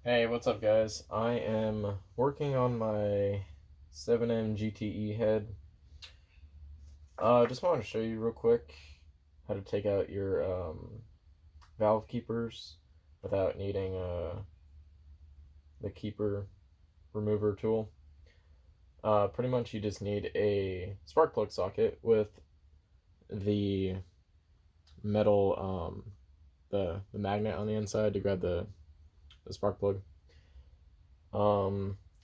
Hey, what's up, guys? I am working on my 7M GTE head. Just wanted to show you real quick how to take out your valve keepers without needing the keeper remover tool. Pretty much you just need a spark plug socket with the metal, the magnet on the inside to grab the spark plug.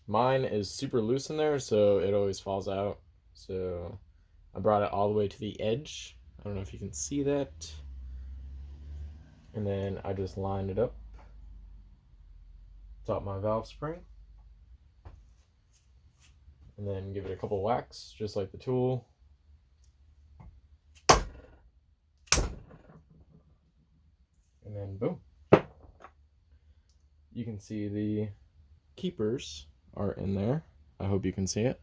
Mine is super loose in there, so it always falls out. So I brought it all the way to the edge. I don't know if you can see that. And then I just lined it up. Top my valve spring. And then give it a couple whacks, just like the tool. And then boom. You can see the keepers are in there. I hope you can see it.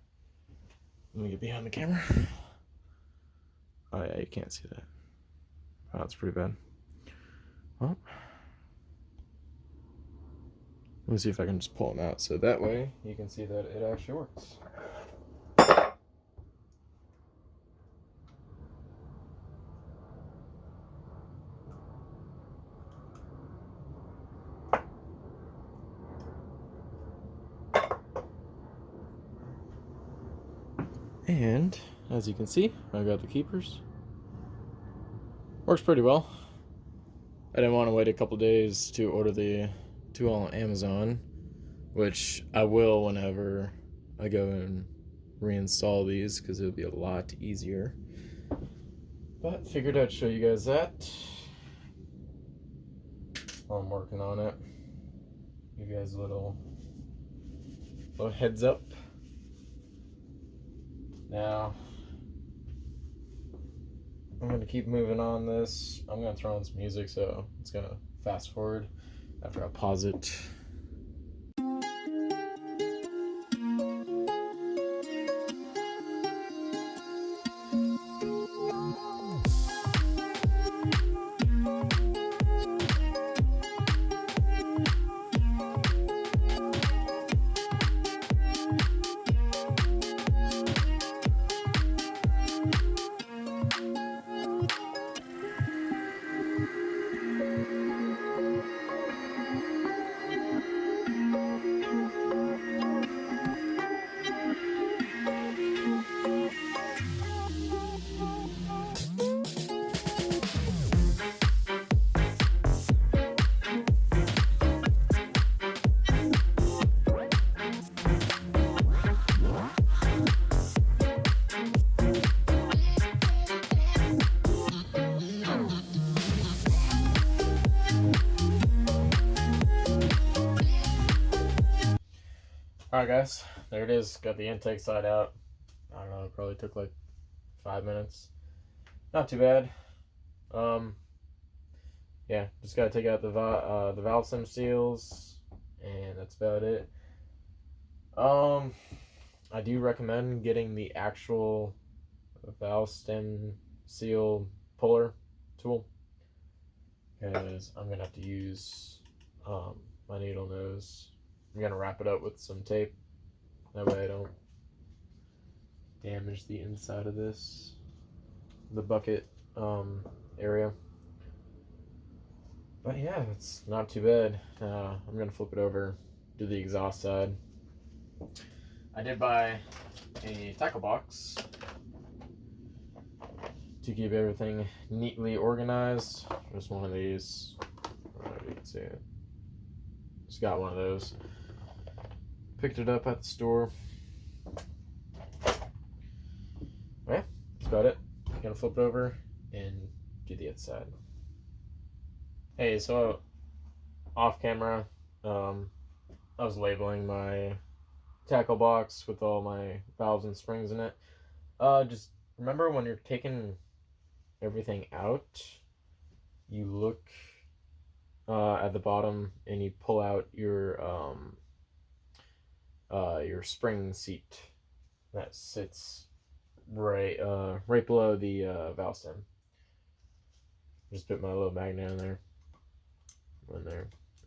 Let me get behind the camera. Oh yeah, you can't see that. Oh, that's pretty bad. Well, let me see if I can just pull them out so that way you can see that it actually works. And as you can see, I got the keepers. Works pretty well. I didn't want to wait a couple days to order the tool on Amazon, which I will whenever I go and reinstall these because it'll be a lot easier. But figured I'd show you guys that while I'm working on it. Give you guys a little heads up. Now, I'm going to keep moving on this. I'm going to throw in some music, so it's going to fast forward after I pause it. Alright guys, there it is. Got the intake side out. I don't know, it probably took like 5 minutes. Not too bad. Yeah, just gotta take out the valve stem seals, and that's about it. I do recommend getting the actual valve stem seal puller tool, because I'm gonna have to use my needle nose. I'm gonna wrap it up with some tape, that way I don't damage the inside of the bucket area. But yeah, it's not too bad. I'm gonna flip it over, do the exhaust side. I did buy a tackle box to keep everything neatly organized. Just one of these. I don't know if you can see it. Just got one of those. Picked it up at the store. Yeah, that's about it. Gonna flip it over and do the other side. Hey, so off camera, I was labeling my tackle box with all my valves and springs in it. Just remember when you're taking everything out, you look at the bottom and you pull out your spring seat that sits right below the valve stem. Just put my little magnet in there,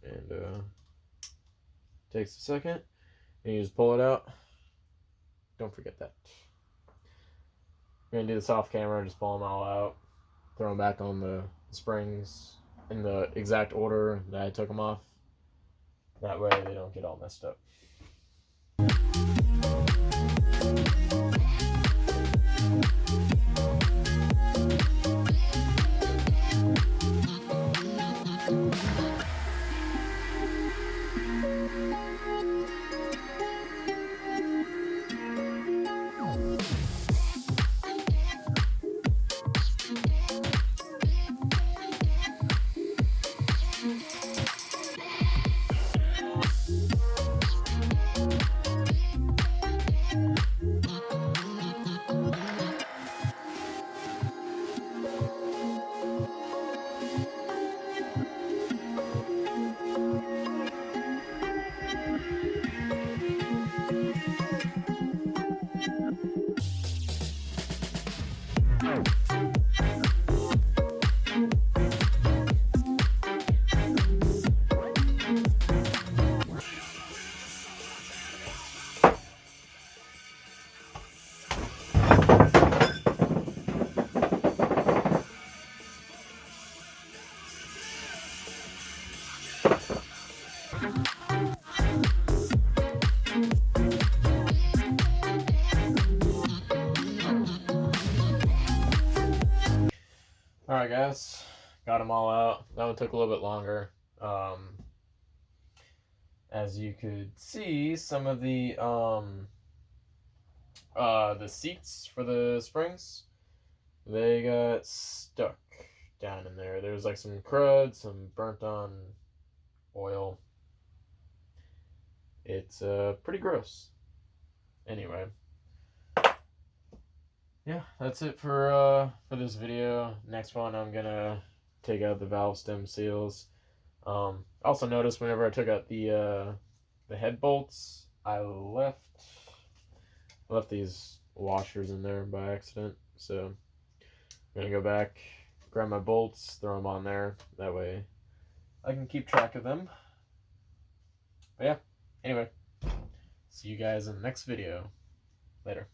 and Takes a second, and you just pull it out. Don't forget that. We're gonna do this off camera, just pull them all out, throw them back on the springs in the exact order that I took them off. That way they don't get all messed up. Alright guys, got them all out. That one took a little bit longer. As you could see, some of the seats for the springs, they got stuck down in there. There's like some crud, some burnt on oil. It's pretty gross. Anyway, yeah, that's it for this video. Next one, I'm gonna take out the valve stem seals. Also noticed whenever I took out the head bolts, I left these washers in there by accident. So I'm gonna go back, grab my bolts, throw them on there. That way I can keep track of them. But yeah, anyway, see you guys in the next video. Later.